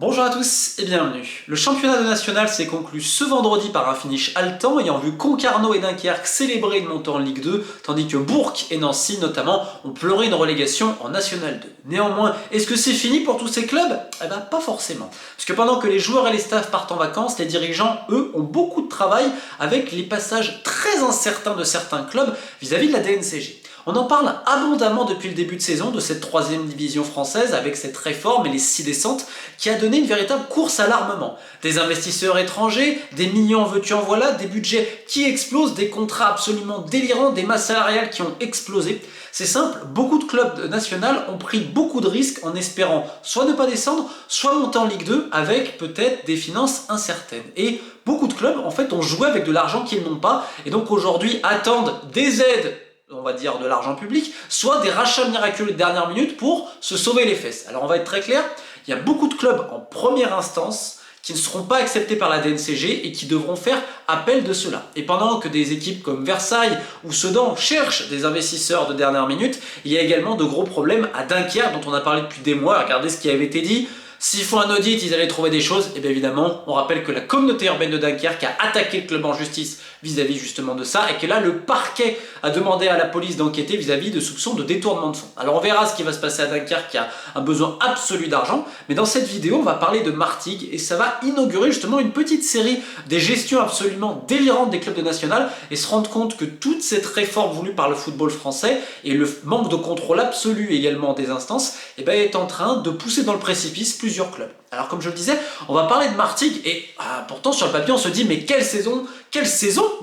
Bonjour à tous et bienvenue. Le championnat de national s'est conclu ce vendredi par un finish haletant ayant vu Concarneau et Dunkerque célébrer une montée en Ligue 2, tandis que Bourg et Nancy notamment ont pleuré une relégation en National 2. Néanmoins, est-ce que c'est fini pour tous ces clubs? Eh ben pas forcément. Parce que pendant que les joueurs et les staffs partent en vacances, les dirigeants, eux, ont beaucoup de travail avec les passages très incertains de certains clubs vis-à-vis de la DNCG. On en parle abondamment depuis le début de saison de cette troisième division française avec cette réforme et les 6 descentes qui a donné une véritable course à l'armement. Des investisseurs étrangers, des millions en veux-tu en voilà, des budgets qui explosent, des contrats absolument délirants, des masses salariales qui ont explosé. C'est simple, beaucoup de clubs nationaux ont pris beaucoup de risques en espérant soit ne pas descendre, soit monter en Ligue 2 avec peut-être des finances incertaines. Et beaucoup de clubs en fait ont joué avec de l'argent qu'ils n'ont pas et donc aujourd'hui attendent des aides, on va dire de l'argent public, soit des rachats miraculeux de dernière minute pour se sauver les fesses. Alors on va être très clair, il y a beaucoup de clubs en première instance qui ne seront pas acceptés par la DNCG et qui devront faire appel de cela. Et pendant que des équipes comme Versailles ou Sedan cherchent des investisseurs de dernière minute, il y a également de gros problèmes à Dunkerque dont on a parlé depuis des mois. Regardez ce qui avait été dit. S'ils font un audit, ils allaient trouver des choses. Et bien évidemment, on rappelle que la communauté urbaine de Dunkerque a attaqué le club en justice vis-à-vis justement de ça et que là, le parquet a demandé à la police d'enquêter vis-à-vis de soupçons de détournement de fonds. Alors on verra ce qui va se passer à Dunkerque qui a un besoin absolu d'argent. Mais dans cette vidéo, on va parler de Martigues et ça va inaugurer justement une petite série des gestions absolument délirantes des clubs de national et se rendre compte que toute cette réforme voulue par le football français et le manque de contrôle absolu également des instances est en train de pousser dans le précipice plusieurs clubs. Alors comme je le disais, on va parler de Martigues et pourtant sur le papier on se dit mais quelle saison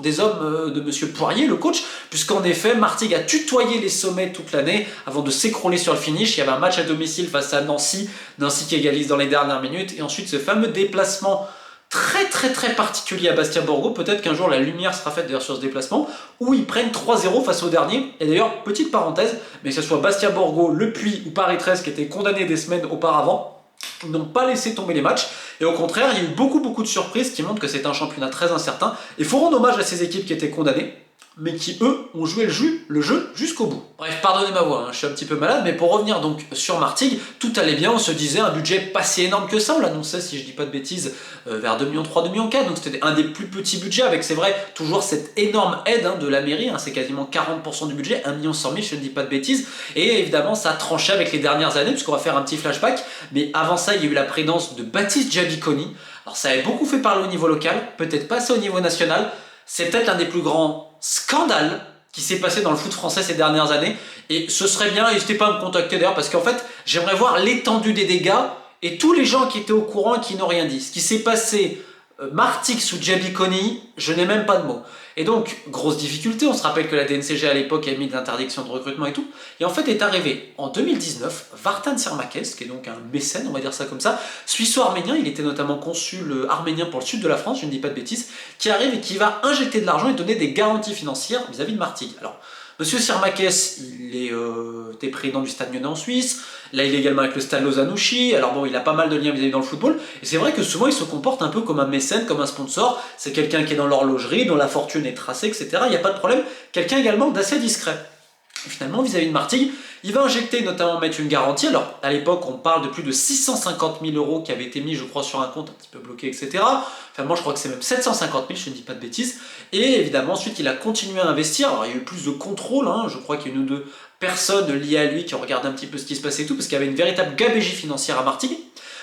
des hommes de Monsieur Poirier, le coach, puisqu'en effet Martigues a tutoyé les sommets toute l'année avant de s'écrouler sur le finish. Il y avait un match à domicile face à Nancy qui égalise dans les dernières minutes et ensuite ce fameux déplacement très particulier à Bastia-Borgo. Peut-être qu'un jour la lumière sera faite d'ailleurs sur ce déplacement où ils prennent 3-0 face au dernier. Et d'ailleurs, petite parenthèse, mais que ce soit Bastia-Borgo, Le Puy ou Paris 13 qui étaient condamnés des semaines auparavant, ils n'ont pas laissé tomber les matchs et au contraire il y a eu beaucoup de surprises qui montrent que c'est un championnat très incertain. Il faut rendre hommage à ces équipes qui étaient condamnées mais qui eux ont joué le jeu jusqu'au bout. Bref, pardonnez ma voix, je suis un petit peu malade, mais pour revenir donc sur Martigues, tout allait bien, on se disait un budget pas si énorme que ça, on l'annonçait si je dis pas de bêtises vers 2 millions 3, 2 millions 4, donc c'était un des plus petits budgets avec c'est vrai toujours cette énorme aide de la mairie, c'est quasiment 40% du budget, 1 million 100 000 je ne dis pas de bêtises, et évidemment ça a tranché avec les dernières années puisqu'on va faire un petit flashback, mais avant ça il y a eu la présidence de Baptiste Giabiconi, alors ça avait beaucoup fait parler au niveau local, peut-être pas assez au niveau national. C'est peut-être l'un des plus grands scandales qui s'est passé dans le foot français ces dernières années. Et ce serait bien, n'hésitez pas à me contacter d'ailleurs, parce qu'en fait, j'aimerais voir l'étendue des dégâts et tous les gens qui étaient au courant et qui n'ont rien dit. Ce qui s'est passé, Martigues sous Giabiconi, je n'ai même pas de mots. Et donc, grosse difficulté, on se rappelle que la DNCG à l'époque a mis des interdictions de recrutement et tout. Et en fait est arrivé en 2019, Vartan Sirmakes, qui est donc un mécène, on va dire ça comme ça, suisse-arménien, il était notamment consul arménien pour le sud de la France, je ne dis pas de bêtises, qui arrive et qui va injecter de l'argent et donner des garanties financières vis-à-vis de Martigues. Alors, Monsieur Sirmakes, il était président du Stade Lyonnais en Suisse, là il est également avec le Stade Lausanne-Ouchy, alors bon il a pas mal de liens vis-à-vis dans le football, et c'est vrai que souvent il se comporte un peu comme un mécène, comme un sponsor, c'est quelqu'un qui est dans l'horlogerie, dont la fortune est tracée, etc. Il n'y a pas de problème, quelqu'un également d'assez discret. Et finalement vis-à-vis de Martigues, il va injecter notamment mettre une garantie, alors à l'époque on parle de plus de 650 000 euros qui avaient été mis je crois sur un compte un petit peu bloqué etc. Enfin moi je crois que c'est même 750 000, je ne dis pas de bêtises, et évidemment ensuite il a continué à investir, alors il y a eu plus de contrôle, je crois qu'il y a une ou deux personnes liées à lui qui ont regardé un petit peu ce qui se passait et tout, parce qu'il y avait une véritable gabegie financière à Martigues.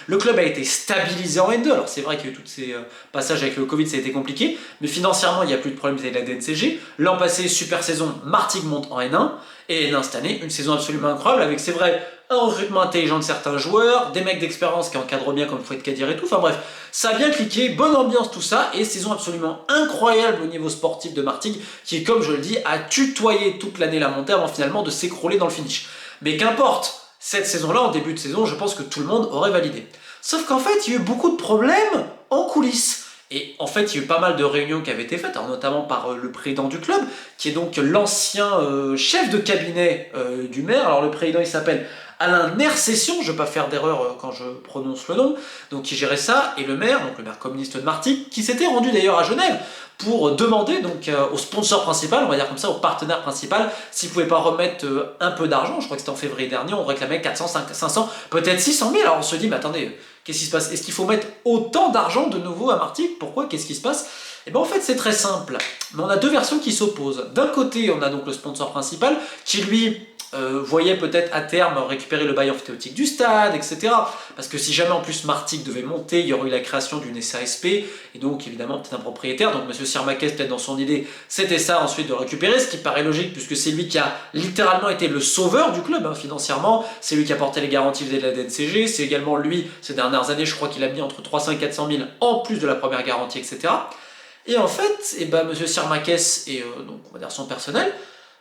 Le club a été stabilisé en N2, alors c'est vrai qu'il y a eu tous ces passages avec le Covid, ça a été compliqué, mais financièrement il n'y a plus de problème vis-à-vis de la DNCG. L'an passé, super saison, Martigues monte en N1, et N1 cette année, une saison absolument incroyable, avec c'est vrai, un recrutement intelligent de certains joueurs, des mecs d'expérience qui encadrent bien comme Fouet Kadir et tout, enfin bref, ça a bien cliqué, bonne ambiance tout ça, et saison absolument incroyable au niveau sportif de Martigues, qui comme je le dis, a tutoyé toute l'année la montée avant finalement de s'écrouler dans le finish. Mais qu'importe, cette saison-là, en début de saison, je pense que tout le monde aurait validé. Sauf qu'en fait, il y a eu beaucoup de problèmes en coulisses. Et en fait, il y a eu pas mal de réunions qui avaient été faites, alors notamment par le président du club, qui est donc l'ancien chef de cabinet du maire. Alors le président, il s'appelle Alain Nersession, je ne vais pas faire d'erreur quand je prononce le nom, donc qui gérait ça, et le maire communiste de Martigues, qui s'était rendu d'ailleurs à Genève pour demander donc au sponsor principal, on va dire comme ça, au partenaire principal, s'il ne pouvait pas remettre un peu d'argent. Je crois que c'était en février dernier, on réclamait 400, 500, peut-être 600 000, alors on se dit, mais attendez, Qu'est-ce qui se passe? Est-ce qu'il faut mettre autant d'argent de nouveau à Martigues? Pourquoi? Qu'est-ce qui se passe? Et bien en fait c'est très simple, mais on a deux versions qui s'opposent. D'un côté on a donc le sponsor principal qui lui voyait peut-être à terme récupérer le bail amphithéotique du stade, etc. Parce que si jamais en plus Martigues devait monter, il y aurait eu la création d'une SASP, et donc évidemment peut-être un propriétaire, donc M. Sirmakes peut-être dans son idée c'était ça ensuite de récupérer, ce qui paraît logique puisque c'est lui qui a littéralement été le sauveur du club financièrement, c'est lui qui a porté les garanties vis-à-vis de la DNCG, c'est également lui, ces dernières années je crois qu'il a mis entre 300 et 400 000 en plus de la première garantie, etc. Et en fait, M. Sirmakes et donc on va dire son personnel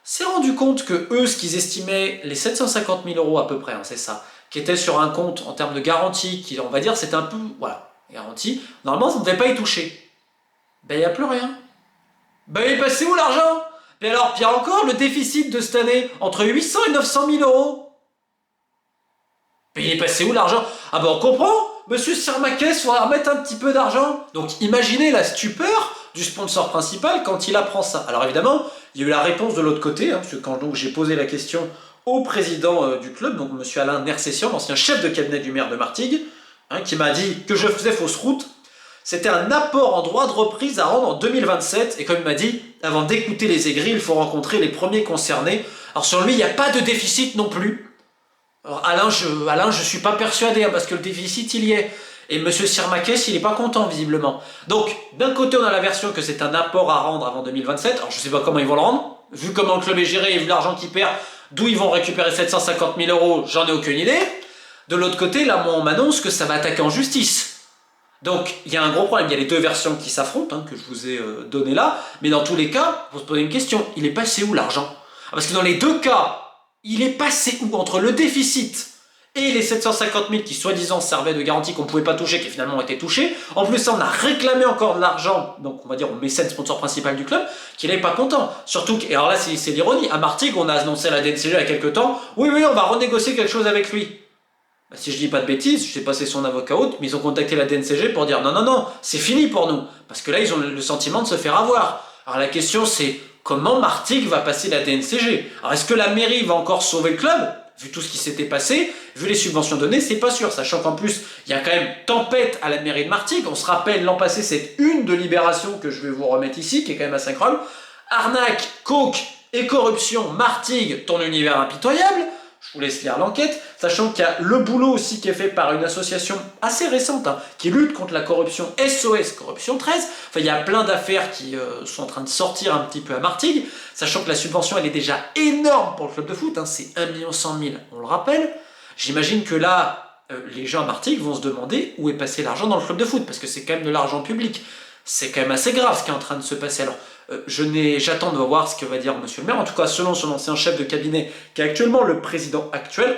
s'est rendu compte que eux, ce qu'ils estimaient, les 750 000 euros à peu près, c'est ça, qui était sur un compte en termes de garantie, qui on va dire c'était un peu, voilà, garantie, normalement ça ne devait pas y toucher. Ben il n'y a plus rien. Ben il est passé où l'argent? Et alors, pire encore, le déficit de cette année, entre 800 et 900 000 euros. Ben il est passé où l'argent? Ah ben on comprend, Monsieur Sirmakes va remettre un petit peu d'argent. Donc imaginez la stupeur du sponsor principal quand il apprend ça. Alors évidemment, il y a eu la réponse de l'autre côté, parce que quand j'ai posé la question au président du club, donc M. Alain Nersessian, l'ancien chef de cabinet du maire de Martigues, qui m'a dit que je faisais fausse route, c'était un apport en droit de reprise à rendre en 2027, et comme il m'a dit, avant d'écouter les aigris, il faut rencontrer les premiers concernés. Alors sur lui, il n'y a pas de déficit non plus. Alors Alain, je suis pas persuadé, parce que le déficit, il y est. Et M. Sirmakes, il n'est pas content, visiblement. Donc, d'un côté, on a la version que c'est un apport à rendre avant 2027. Alors, je ne sais pas comment ils vont le rendre. Vu comment le club est géré et vu l'argent qu'il perd, d'où ils vont récupérer 750 000 euros, j'en ai aucune idée. De l'autre côté, là, moi, on m'annonce que ça va attaquer en justice. Donc, il y a un gros problème. Il y a les deux versions qui s'affrontent, que je vous ai données là. Mais dans tous les cas, il faut se poser une question. Il est passé où, l'argent? Parce que dans les deux cas, il est passé où? Entre le déficit et les 750 000 qui soi-disant servaient de garantie qu'on ne pouvait pas toucher, qui finalement ont été touchés. En plus, ça, on a réclamé encore de l'argent, donc on va dire au mécène sponsor principal du club, qu'il n'est pas content. Surtout que, et alors là, c'est l'ironie, à Martigues, on a annoncé à la DNCG il y a quelques temps, oui, on va renégocier quelque chose avec lui. Bah, si je dis pas de bêtises, je sais pas si c'est son avocat ou autre, mais ils ont contacté la DNCG pour dire non, c'est fini pour nous. Parce que là, ils ont le sentiment de se faire avoir. Alors la question, c'est comment Martigues va passer la DNCG? Alors est-ce que la mairie va encore sauver le club? Vu tout ce qui s'était passé, vu les subventions données, c'est pas sûr, sachant qu'en plus, il y a quand même tempête à la mairie de Martigues. On se rappelle l'an passé cette une de Libération que je vais vous remettre ici, qui est quand même assez incroyable. Arnaque, coke et corruption, Martigues, ton univers impitoyable. Je vous laisse lire l'enquête, sachant qu'il y a le boulot aussi qui est fait par une association assez récente, qui lutte contre la corruption, SOS Corruption 13. Enfin, il y a plein d'affaires qui sont en train de sortir un petit peu à Martigues, sachant que la subvention, elle est déjà énorme pour le club de foot, c'est 1 100 000, on le rappelle. J'imagine que là, les gens à Martigues vont se demander où est passé l'argent dans le club de foot, parce que c'est quand même de l'argent public. C'est quand même assez grave ce qui est en train de se passer. Alors, j'attends de voir ce que va dire monsieur le maire. En tout cas, selon son ancien chef de cabinet, qui est actuellement le président actuel,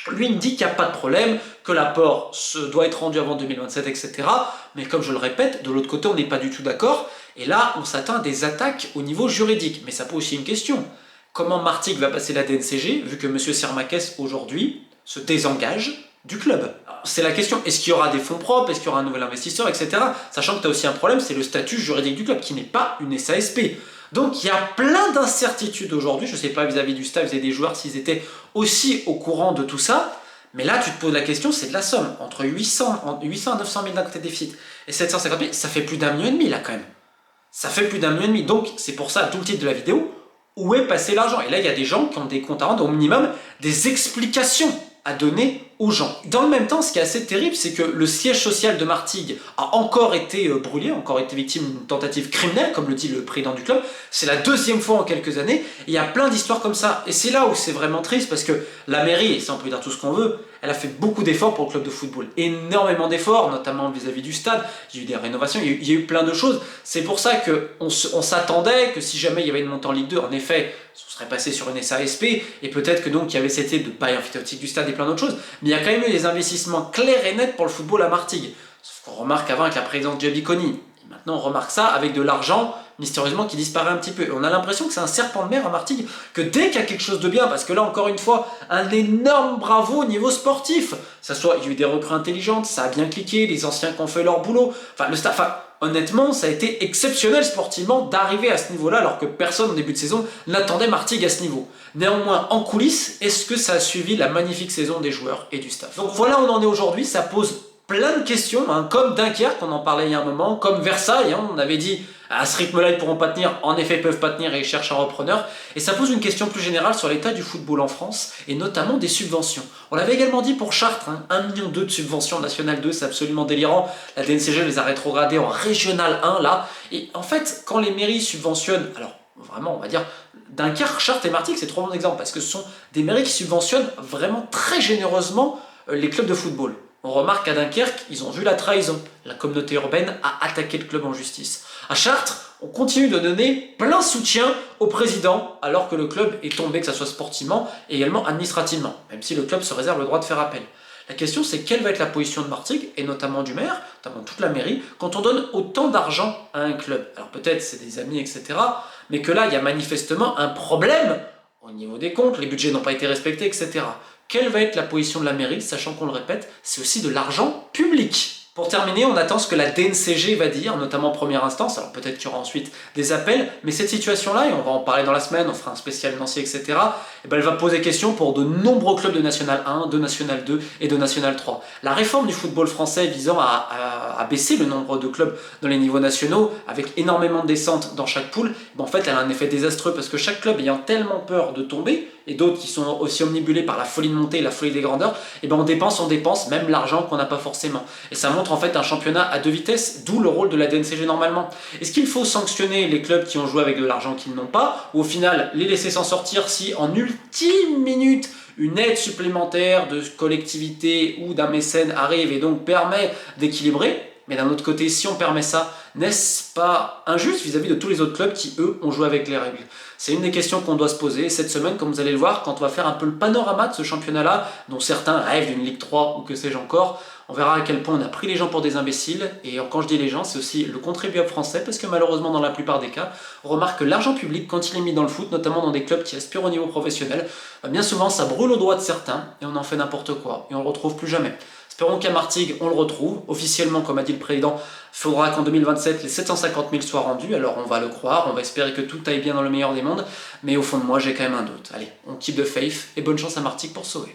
lui il me dit qu'il n'y a pas de problème, que l'apport doit être rendu avant 2027, etc. Mais comme je le répète, de l'autre côté, on n'est pas du tout d'accord. Et là, on s'attend à des attaques au niveau juridique. Mais ça pose aussi une question. Comment Martigues va passer la DNCG, vu que monsieur Sirmakes, aujourd'hui, se désengage du club? C'est la question, est-ce qu'il y aura des fonds propres, est-ce qu'il y aura un nouvel investisseur, etc. Sachant que tu as aussi un problème, c'est le statut juridique du club, qui n'est pas une SASP. Donc il y a plein d'incertitudes aujourd'hui, je ne sais pas vis-à-vis du staff et des joueurs s'ils étaient aussi au courant de tout ça, mais là tu te poses la question, c'est de la somme, entre 800 et 900 000 d'un côté déficit et 750 000, ça fait plus d'1,5 million là quand même. Ça fait plus d'1,5 million, donc c'est pour ça tout le titre de la vidéo, où est passé l'argent? Et là il y a des gens qui ont des comptes à rendre, au minimum des explications à donner aux gens. Dans le même temps, ce qui est assez terrible, c'est que le siège social de Martigues a encore été brûlé, encore été victime d'une tentative criminelle, comme le dit le président du club. C'est la deuxième fois en quelques années, et il y a plein d'histoires comme ça. Et c'est là où c'est vraiment triste, parce que la mairie, et ça on peut dire tout ce qu'on veut, elle a fait beaucoup d'efforts pour le club de football. Énormément d'efforts, notamment vis-à-vis du stade. Il y a eu des rénovations, il y a eu plein de choses. C'est pour ça qu'on s'attendait que si jamais il y avait une montée en Ligue 2, en effet, on serait passé sur une SASP, et peut-être que donc il y avait cette idée de bail amphithéotique du stade et plein d'autres choses. Mais il y a quand même eu des investissements clairs et nets pour le football à Martigues. Sauf qu'on remarque avant avec la présidente Jaby Koni. Et maintenant on remarque ça avec de l'argent mystérieusement qui disparaît un petit peu. Et on a l'impression que c'est un serpent de mer à Martigues, que dès qu'il y a quelque chose de bien, parce que là encore une fois, un énorme bravo au niveau sportif. Ça soit, il y a eu des recrues intelligentes, ça a bien cliqué, les anciens qui ont fait leur boulot, enfin le staff, honnêtement ça a été exceptionnel sportivement d'arriver à ce niveau-là alors que personne au début de saison n'attendait Martigues à ce niveau. Néanmoins, en coulisses, est-ce que ça a suivi la magnifique saison des joueurs et du staff? Donc voilà où on en est aujourd'hui, ça pose plein de questions, hein, comme Dunkerque, on en parlait il y a un moment, comme Versailles, hein, on avait dit à ce rythme-là ils pourront pas tenir, en effet ils peuvent pas tenir et ils cherchent un repreneur, et ça pose une question plus générale sur l'état du football en France, et notamment des subventions. On l'avait également dit pour Chartres, hein, 1,2 million de subventions en National 2, c'est absolument délirant, la DNCG les a rétrogradés en Régional 1 là, et en fait quand les mairies subventionnent, alors vraiment on va dire Dunkerque, Chartres et Martigues c'est 3 bons exemples, parce que ce sont des mairies qui subventionnent vraiment très généreusement les clubs de football. On remarque qu'à Dunkerque, ils ont vu la trahison. La communauté urbaine a attaqué le club en justice. À Chartres, on continue de donner plein soutien au président, alors que le club est tombé, que ce soit sportivement et également administrativement, même si le club se réserve le droit de faire appel. La question, c'est quelle va être la position de Martigues, et notamment du maire, notamment toute la mairie, quand on donne autant d'argent à un club. Alors peut-être c'est des amis, etc., mais que là, il y a manifestement un problème au niveau des comptes, les budgets n'ont pas été respectés, etc. Quelle va être la position de la mairie, sachant qu'on le répète, c'est aussi de l'argent public. Pour terminer, on attend ce que la DNCG va dire, notamment en première instance, alors peut-être qu'il y aura ensuite des appels, mais cette situation-là, et on va en parler dans la semaine, on fera un spécial Nancy, etc., et ben elle va poser question pour de nombreux clubs de National 1, de National 2 et de National 3. La réforme du football français visant à baisser le nombre de clubs dans les niveaux nationaux, avec énormément de descentes dans chaque poule, ben en fait elle a un effet désastreux, parce que chaque club ayant tellement peur de tomber, et d'autres qui sont aussi omnibulés par la folie de montée et la folie des grandeurs, et ben on dépense, même l'argent qu'on n'a pas forcément. Et ça montre en fait un championnat à 2 vitesses, d'où le rôle de la DNCG normalement. Est-ce qu'il faut sanctionner les clubs qui ont joué avec de l'argent qu'ils n'ont pas, ou au final les laisser s'en sortir si en ultime minute une aide supplémentaire de collectivité ou d'un mécène arrive et donc permet d'équilibrer? Mais d'un autre côté, si on permet ça, n'est-ce pas injuste vis-à-vis de tous les autres clubs qui, eux, ont joué avec les règles? C'est une des questions qu'on doit se poser cette semaine, comme vous allez le voir, quand on va faire un peu le panorama de ce championnat-là, dont certains rêvent d'une Ligue 3 ou que sais-je encore. On verra à quel point on a pris les gens pour des imbéciles, et quand je dis les gens, c'est aussi le contribuable français, parce que malheureusement, dans la plupart des cas, on remarque que l'argent public, quand il est mis dans le foot, notamment dans des clubs qui aspirent au niveau professionnel, bien souvent ça brûle aux doigts de certains, et on en fait n'importe quoi, et on le retrouve plus jamais. Espérons qu'à Martigues, on le retrouve. Officiellement, comme a dit le président, il faudra qu'en 2027, les 750 000 soient rendus. Alors on va le croire, on va espérer que tout aille bien dans le meilleur des mondes. Mais au fond de moi, j'ai quand même un doute. Allez, on keep the faith et bonne chance à Martigues pour sauver.